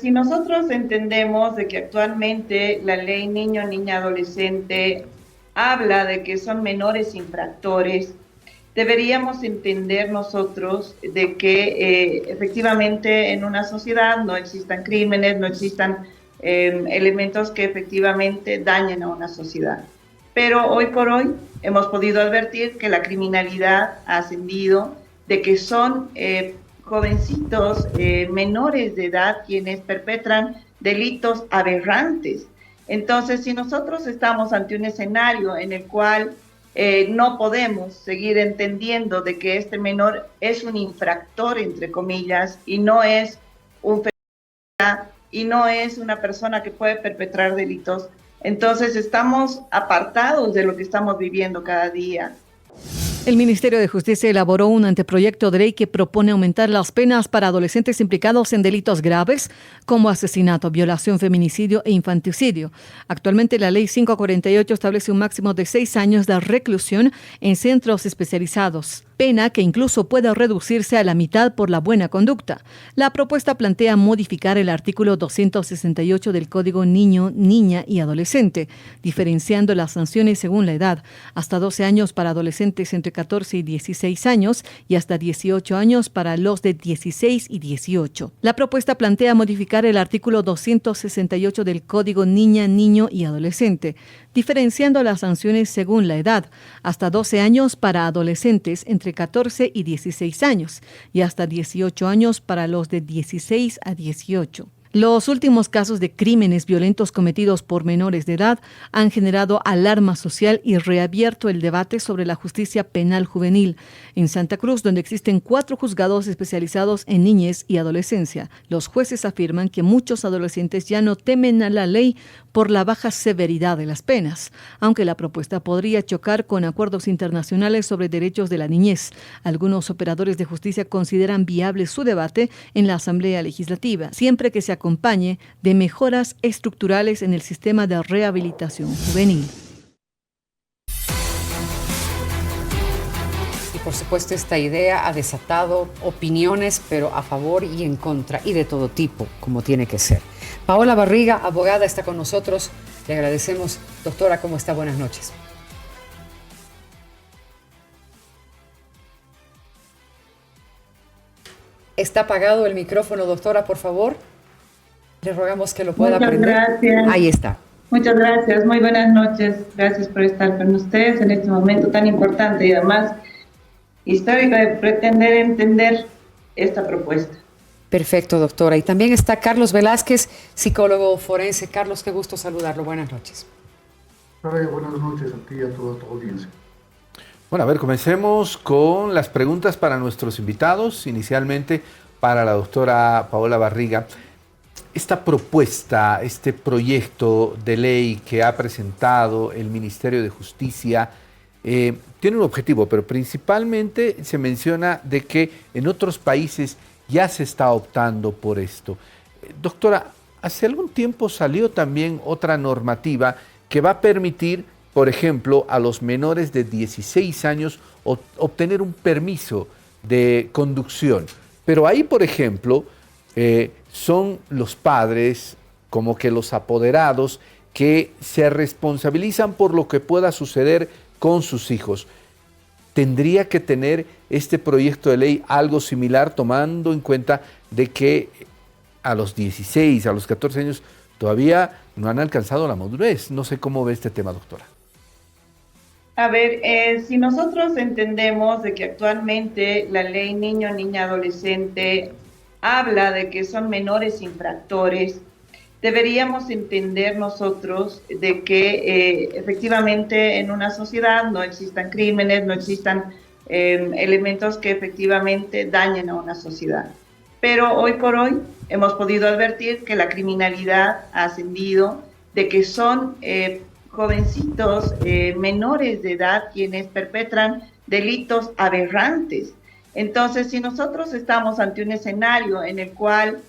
si nosotros entendemos de que actualmente la ley niño, niña, adolescente habla de que son menores infractores, deberíamos entender nosotros de que efectivamente en una sociedad no existan crímenes, no existan elementos que efectivamente dañen a una sociedad. Pero hoy por hoy hemos podido advertir que la criminalidad ha ascendido, de que son jovencitos menores de edad quienes perpetran delitos aberrantes. Entonces, si nosotros estamos ante un escenario en el cual no podemos seguir entendiendo de que este menor es un infractor, entre comillas, y no es un y no es una persona que puede perpetrar delitos. Entonces estamos apartados de lo que estamos viviendo cada día. El Ministerio de Justicia elaboró un anteproyecto de ley que propone aumentar las penas para adolescentes implicados en delitos graves como asesinato, violación, feminicidio e infanticidio. Actualmente la Ley 548 establece un máximo de 6 años de reclusión en centros especializados, pena que incluso puede reducirse a la mitad por la buena conducta. La propuesta plantea modificar el artículo 268 del Código Niño, Niña y Adolescente, diferenciando las sanciones según la edad, hasta 12 años para adolescentes entre 14 y 16 años y hasta 18 años para los de 16 y 18. La propuesta plantea modificar el artículo 268 del Código Niña, Niño y Adolescente, diferenciando las sanciones según la edad, hasta 12 años para adolescentes entre 14 y 16 años y hasta 18 años para los de 16 a 18. Los últimos casos de crímenes violentos cometidos por menores de edad han generado alarma social y reabierto el debate sobre la justicia penal juvenil. En Santa Cruz, donde existen 4 juzgados especializados en niñez y adolescencia, los jueces afirman que muchos adolescentes ya no temen a la ley por la baja severidad de las penas, aunque la propuesta podría chocar con acuerdos internacionales sobre derechos de la niñez. Algunos operadores de justicia consideran viable su debate en la Asamblea Legislativa, siempre que se acompañe de mejoras estructurales en el sistema de rehabilitación juvenil. Y por supuesto esta idea ha desatado opiniones, pero a favor y en contra, y de todo tipo, como tiene que ser. Paola Barriga, abogada, está con nosotros. Le agradecemos. Doctora, ¿cómo está? Buenas noches. ¿Está apagado el micrófono, doctora, por favor? Le rogamos que lo pueda prender. Muchas gracias. Ahí está. Muchas gracias. Muy buenas noches. Gracias por estar con ustedes en este momento tan importante y además histórico de pretender entender esta propuesta. Perfecto, doctora. Y también está Carlos Velázquez, psicólogo forense. Carlos, qué gusto saludarlo. Buenas noches. Buenas noches a ti y a toda tu audiencia. Bueno, a ver, comencemos con las preguntas para nuestros invitados. Inicialmente para la doctora Paola Barriga. Esta propuesta, este proyecto de ley que ha presentado el Ministerio de Justicia tiene un objetivo, pero principalmente se menciona de que en otros países ya se está optando por esto. Doctora, hace algún tiempo salió también otra normativa que va a permitir, por ejemplo, a los menores de 16 años obtener un permiso de conducción. Pero ahí, por ejemplo, son los padres, como que los apoderados, que se responsabilizan por lo que pueda suceder con sus hijos. ¿Tendría que tener este proyecto de ley algo similar, tomando en cuenta de que a los 16, a los 14 años todavía no han alcanzado la madurez? No sé cómo ve este tema, doctora. A ver, si nosotros entendemos de que actualmente la ley niño, niña, adolescente habla de que son menores infractores, deberíamos entender nosotros de que efectivamente en una sociedad no existan crímenes, no existan elementos que efectivamente dañen a una sociedad. Pero hoy por hoy hemos podido advertir que la criminalidad ha ascendido, de que son jovencitos menores de edad quienes perpetran delitos aberrantes. Entonces, si nosotros estamos ante un escenario en el cual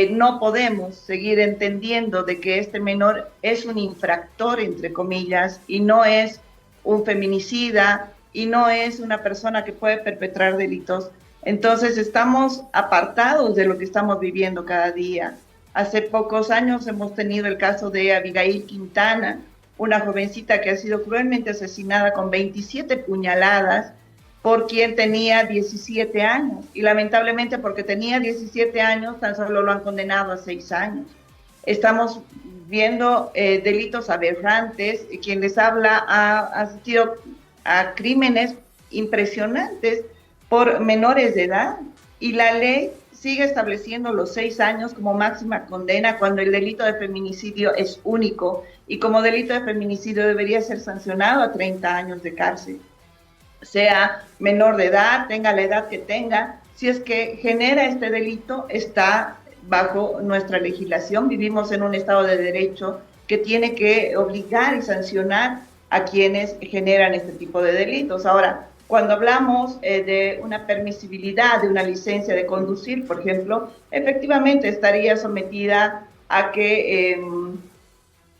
no podemos seguir entendiendo de que este menor es un infractor, entre comillas, y no es un feminicida, y no es una persona que puede perpetrar delitos, entonces estamos apartados de lo que estamos viviendo cada día. Hace pocos años hemos tenido el caso de Abigail Quintana, una jovencita que ha sido cruelmente asesinada con 27 puñaladas por quien tenía 17 años. Y lamentablemente porque tenía 17 años, tan solo lo han condenado a 6 años. Estamos viendo delitos aberrantes. Quien les habla ha asistido a crímenes impresionantes por menores de edad. Y la ley sigue estableciendo los 6 años como máxima condena cuando el delito de feminicidio es único y como delito de feminicidio debería ser sancionado a 30 años de cárcel. Sea menor de edad, tenga la edad que tenga, si es que genera este delito, está bajo nuestra legislación. Vivimos en un Estado de Derecho que tiene que obligar y sancionar a quienes generan este tipo de delitos. Ahora, cuando hablamos de una permisibilidad de una licencia de conducir, por ejemplo, efectivamente estaría sometida a que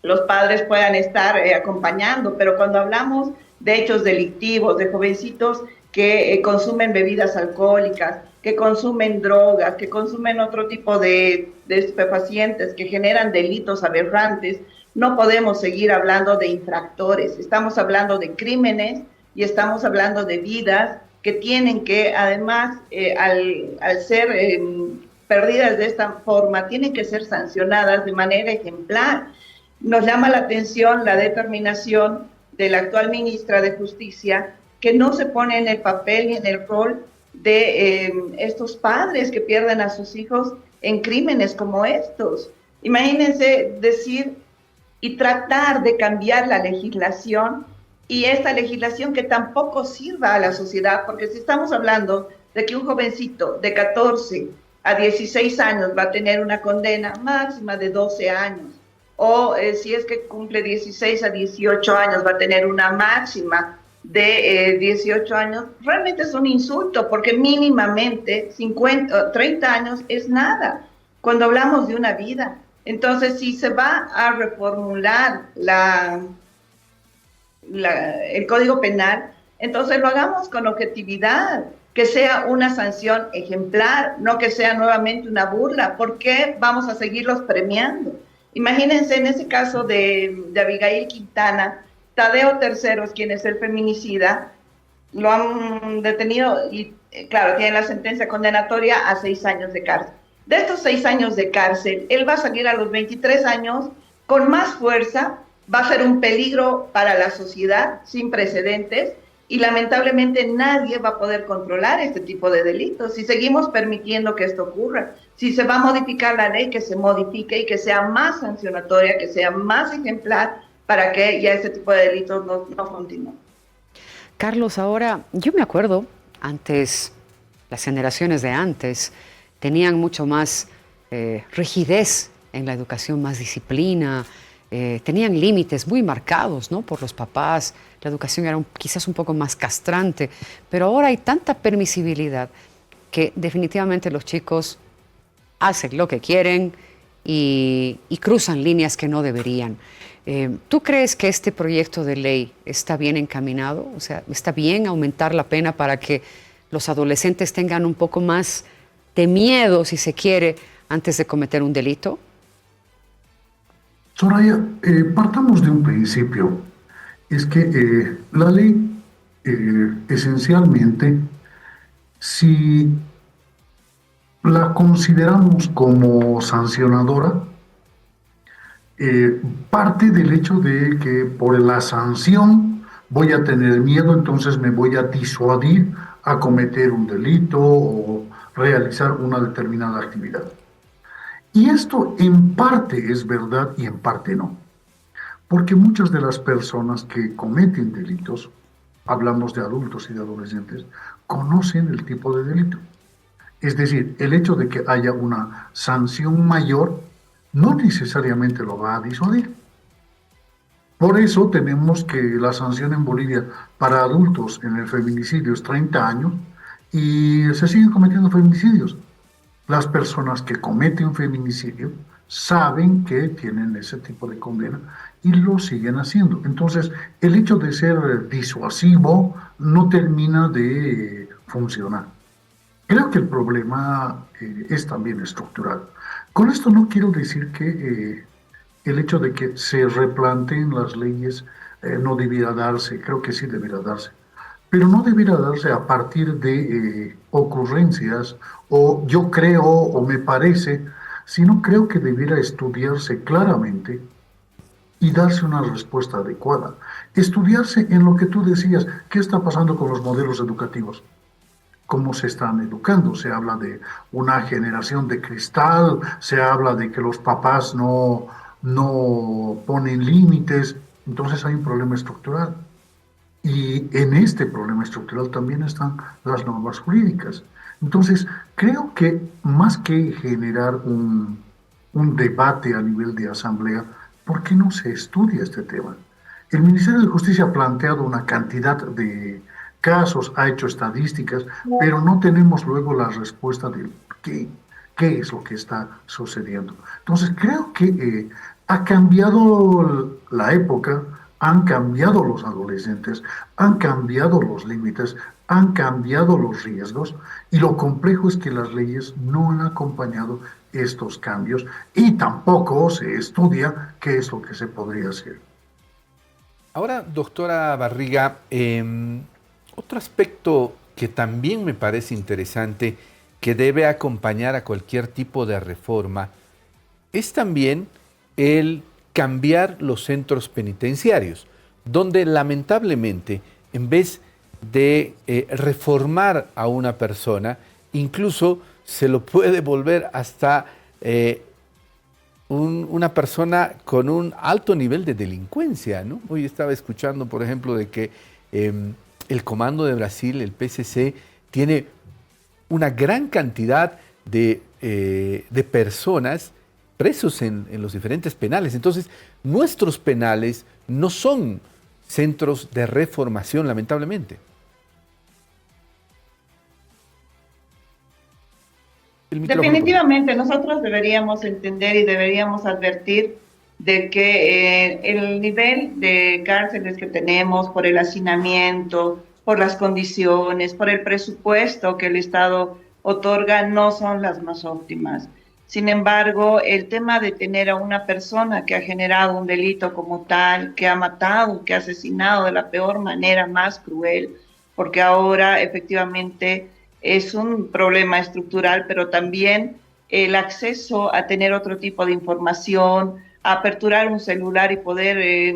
los padres puedan estar acompañando, pero cuando hablamos de hechos delictivos, de jovencitos que consumen bebidas alcohólicas, que consumen drogas, que consumen otro tipo de estupefacientes, que generan delitos aberrantes, no podemos seguir hablando de infractores. Estamos hablando de crímenes y estamos hablando de vidas que tienen que, además, al ser perdidas de esta forma, tienen que ser sancionadas de manera ejemplar. Nos llama la atención la determinación de la actual ministra de Justicia, que no se pone en el papel y en el rol de estos padres que pierden a sus hijos en crímenes como estos. Imagínense decir y tratar de cambiar la legislación, y esta legislación que tampoco sirva a la sociedad, porque si estamos hablando de que un jovencito de 14 a 16 años va a tener una condena máxima de 12 años, o si es que cumple 16 a 18 años va a tener una máxima de 18 años, realmente es un insulto, porque mínimamente 30 años es nada cuando hablamos de una vida. Entonces, si se va a reformular el Código Penal, entonces lo hagamos con objetividad, que sea una sanción ejemplar, no que sea nuevamente una burla. ¿Por qué vamos a seguirlos premiando? Imagínense en ese caso de Abigail Quintana, Tadeo Terceros, quien es el feminicida, lo han detenido y, claro, tiene la sentencia condenatoria a 6 años de cárcel. De estos 6 años de cárcel, él va a salir a los 23 años con más fuerza, va a ser un peligro para la sociedad sin precedentes y lamentablemente nadie va a poder controlar este tipo de delitos si seguimos permitiendo que esto ocurra. Si se va a modificar la ley, que se modifique y que sea más sancionatoria, que sea más ejemplar para que ya este tipo de delitos no continúen. Carlos, ahora, yo me acuerdo, antes, las generaciones de antes tenían mucho más rigidez en la educación, más disciplina, tenían límites muy marcados, ¿no?, por los papás. La educación era quizás un poco más castrante, pero ahora hay tanta permisibilidad que definitivamente los chicos hacen lo que quieren y cruzan líneas que no deberían. ¿Tú crees que este proyecto de ley está bien encaminado? O sea, ¿está bien aumentar la pena para que los adolescentes tengan un poco más de miedo, si se quiere, antes de cometer un delito? Soraya, partamos de un principio. Es que la ley, esencialmente, si la consideramos como sancionadora, parte del hecho de que por la sanción voy a tener miedo, entonces me voy a disuadir a cometer un delito o realizar una determinada actividad. Y esto en parte es verdad y en parte no. Porque muchas de las personas que cometen delitos, hablamos de adultos y de adolescentes, conocen el tipo de delito. Es decir, el hecho de que haya una sanción mayor no necesariamente lo va a disuadir. Por eso tenemos que la sanción en Bolivia para adultos en el feminicidio es 30 años y se siguen cometiendo feminicidios. Las personas que cometen feminicidio saben que tienen ese tipo de condena y lo siguen haciendo. Entonces, el hecho de ser disuasivo no termina de funcionar. Creo que el problema es también estructural. Con esto no quiero decir que el hecho de que se replanteen las leyes no debiera darse, creo que sí debiera darse, pero no debiera darse a partir de ocurrencias o yo creo o me parece, sino creo que debiera estudiarse claramente y darse una respuesta adecuada. Estudiarse en lo que tú decías, qué está pasando con los modelos educativos, cómo se están educando. Se habla de una generación de cristal, se habla de que los papás no ponen límites, entonces hay un problema estructural. Y en este problema estructural también están las normas jurídicas. Entonces, creo que más que generar un debate a nivel de asamblea, ¿por qué no se estudia este tema? El Ministerio de Justicia ha planteado una cantidad de casos, ha hecho estadísticas, pero no tenemos luego la respuesta de qué es lo que está sucediendo. Entonces, creo que ha cambiado la época, han cambiado los adolescentes, han cambiado los límites, han cambiado los riesgos y lo complejo es que las leyes no han acompañado estos cambios y tampoco se estudia qué es lo que se podría hacer. Ahora, doctora Barriga, otro aspecto que también me parece interesante, que debe acompañar a cualquier tipo de reforma, es también el cambiar los centros penitenciarios, donde lamentablemente, en vez de reformar a una persona, incluso se lo puede volver hasta una persona con un alto nivel de delincuencia, ¿no? Hoy estaba escuchando, por ejemplo, de que el Comando de Brasil, el PCC, tiene una gran cantidad de personas presos en los diferentes penales. Entonces, nuestros penales no son centros de reformación, lamentablemente. Definitivamente, nosotros deberíamos entender y deberíamos advertir de que el nivel de cárceles que tenemos por el hacinamiento, por las condiciones, por el presupuesto que el Estado otorga, no son las más óptimas. Sin embargo, el tema de tener a una persona que ha generado un delito como tal, que ha matado, que ha asesinado de la peor manera, más cruel, porque ahora efectivamente es un problema estructural, pero también el acceso a tener otro tipo de información, a aperturar un celular y poder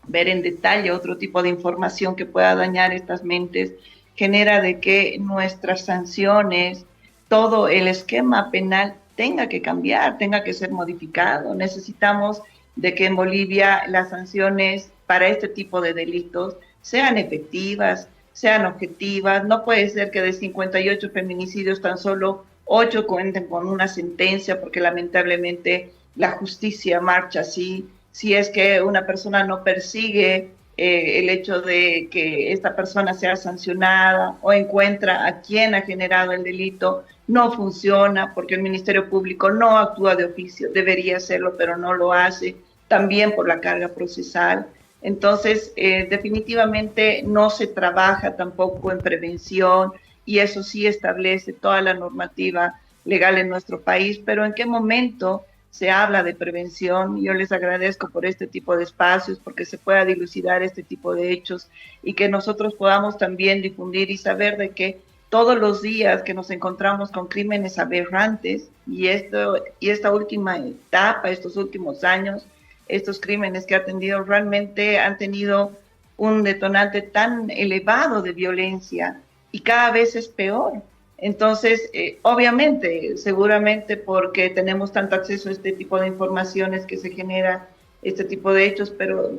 ver en detalle otro tipo de información que pueda dañar estas mentes, genera de que nuestras sanciones, todo el esquema penal tenga que cambiar, tenga que ser modificado. Necesitamos de que en Bolivia las sanciones para este tipo de delitos sean efectivas, sean objetivas. No puede ser que de 58 feminicidios tan solo 8 cuenten con una sentencia, porque lamentablemente la justicia marcha así. Si es que una persona no persigue el hecho de que esta persona sea sancionada o encuentra a quien ha generado el delito, no funciona porque el Ministerio Público no actúa de oficio, debería hacerlo, pero no lo hace, también por la carga procesal. Entonces, definitivamente no se trabaja tampoco en prevención y eso sí establece toda la normativa legal en nuestro país, pero ¿en qué momento se habla de prevención? Yo les agradezco por este tipo de espacios, porque se pueda dilucidar este tipo de hechos y que nosotros podamos también difundir y saber de que todos los días que nos encontramos con crímenes aberrantes y esta última etapa, estos últimos años, estos crímenes que ha tenido realmente han tenido un detonante tan elevado de violencia y cada vez es peor. Entonces, obviamente, seguramente porque tenemos tanto acceso a este tipo de informaciones que se genera este tipo de hechos, pero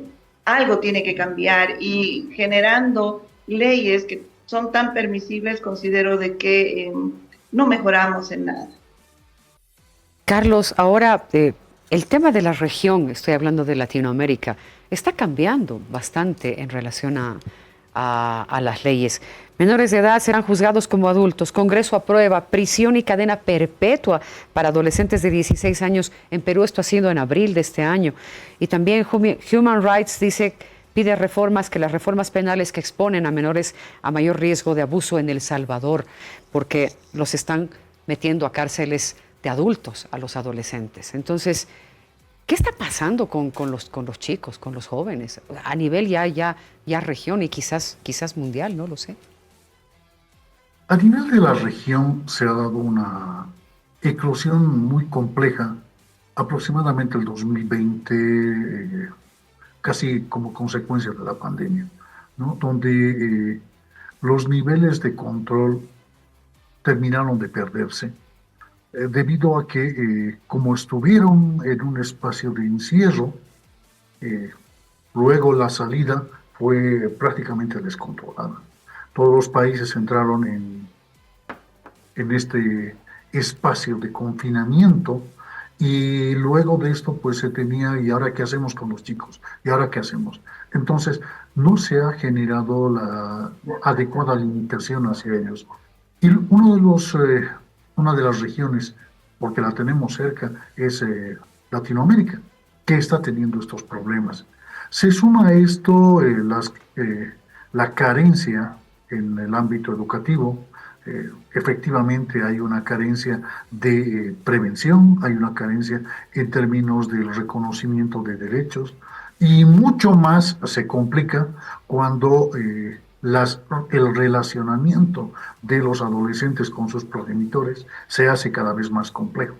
algo tiene que cambiar y generando leyes que son tan permisibles, considero de que no mejoramos en nada. Carlos, ahora el tema de la región, estoy hablando de Latinoamérica, está cambiando bastante en relación a las leyes. Menores de edad serán juzgados como adultos. Congreso aprueba prisión y cadena perpetua para adolescentes de 16 años. En Perú esto ha sido en abril de este año. Y también Human Rights pide reformas, que las reformas penales que exponen a menores a mayor riesgo de abuso en El Salvador, porque los están metiendo a cárceles de adultos a los adolescentes. Entonces, ¿qué está pasando con los chicos, con los jóvenes? A nivel ya región y quizás mundial, no lo sé. A nivel de la región se ha dado una eclosión muy compleja, aproximadamente el 2020, casi como consecuencia de la pandemia, ¿no? Donde los niveles de control terminaron de perderse, debido a que, como estuvieron en un espacio de encierro, eh, luego la salida fue prácticamente descontrolada. Todos los países entraron en este espacio de confinamiento y luego de esto pues se tenía, ¿y ahora qué hacemos con los chicos? ¿Y ahora qué hacemos? Entonces no se ha generado la adecuada limitación hacia ellos. Y una de las regiones, porque la tenemos cerca, es Latinoamérica, que está teniendo estos problemas. Se suma a esto la carencia en el ámbito educativo. Efectivamente hay una carencia de prevención, hay una carencia en términos del reconocimiento de derechos y mucho más se complica cuando el relacionamiento de los adolescentes con sus progenitores se hace cada vez más complejo.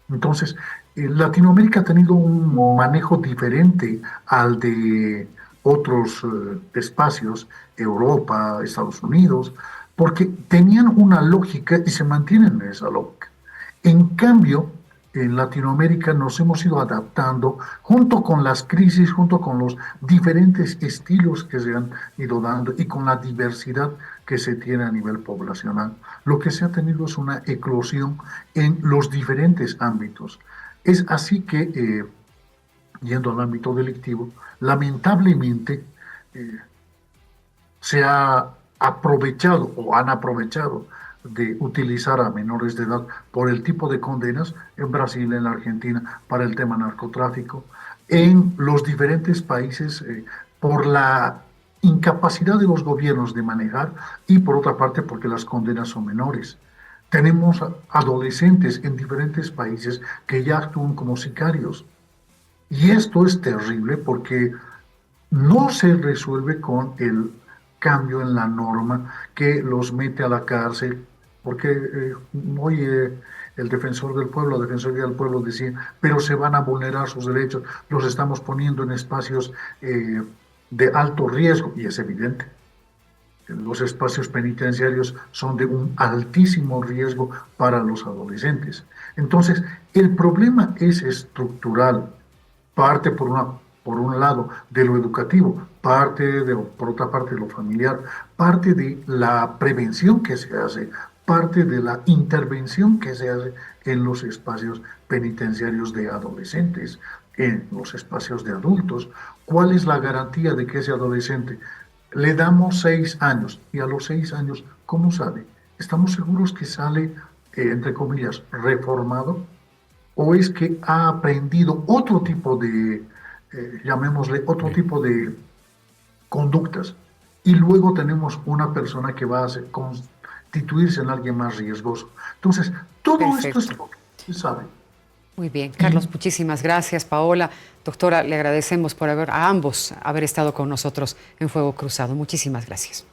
Entonces, Latinoamérica ha tenido un manejo diferente al de otros espacios, Europa, Estados Unidos, porque tenían una lógica y se mantienen en esa lógica. En cambio, en Latinoamérica nos hemos ido adaptando junto con las crisis, junto con los diferentes estilos que se han ido dando y con la diversidad que se tiene a nivel poblacional. Lo que se ha tenido es una eclosión en los diferentes ámbitos. Es así que, yendo al ámbito delictivo, lamentablemente se ha aprovechado o han aprovechado de utilizar a menores de edad por el tipo de condenas en Brasil, en la Argentina, para el tema narcotráfico, en los diferentes países por la incapacidad de los gobiernos de manejar y por otra parte porque las condenas son menores. Tenemos adolescentes en diferentes países que ya actúan como sicarios. Y esto es terrible porque no se resuelve con el cambio en la norma que los mete a la cárcel, porque hoy el defensor del pueblo, la defensoría del pueblo decía, pero se van a vulnerar sus derechos, los estamos poniendo en espacios de alto riesgo, y es evidente. Los espacios penitenciarios son de un altísimo riesgo para los adolescentes. Entonces, el problema es estructural, parte por un lado de lo educativo, por otra parte de lo familiar, parte de la prevención que se hace, parte de la intervención que se hace en los espacios penitenciarios de adolescentes, en los espacios de adultos. ¿Cuál es la garantía de que ese adolescente le damos 6 años y a los 6 años, ¿cómo sale? ¿Estamos seguros que sale, entre comillas, reformado? ¿O es que ha aprendido otro tipo de, llamémosle, otro tipo de conductas? Y luego tenemos una persona que va a constituirse en alguien más riesgoso. Entonces, todo Perfecto. esto es lo que se sabe. Muy bien, Carlos, muchísimas gracias. Paola, doctora, le agradecemos por a ambos haber estado con nosotros en Fuego Cruzado. Muchísimas gracias.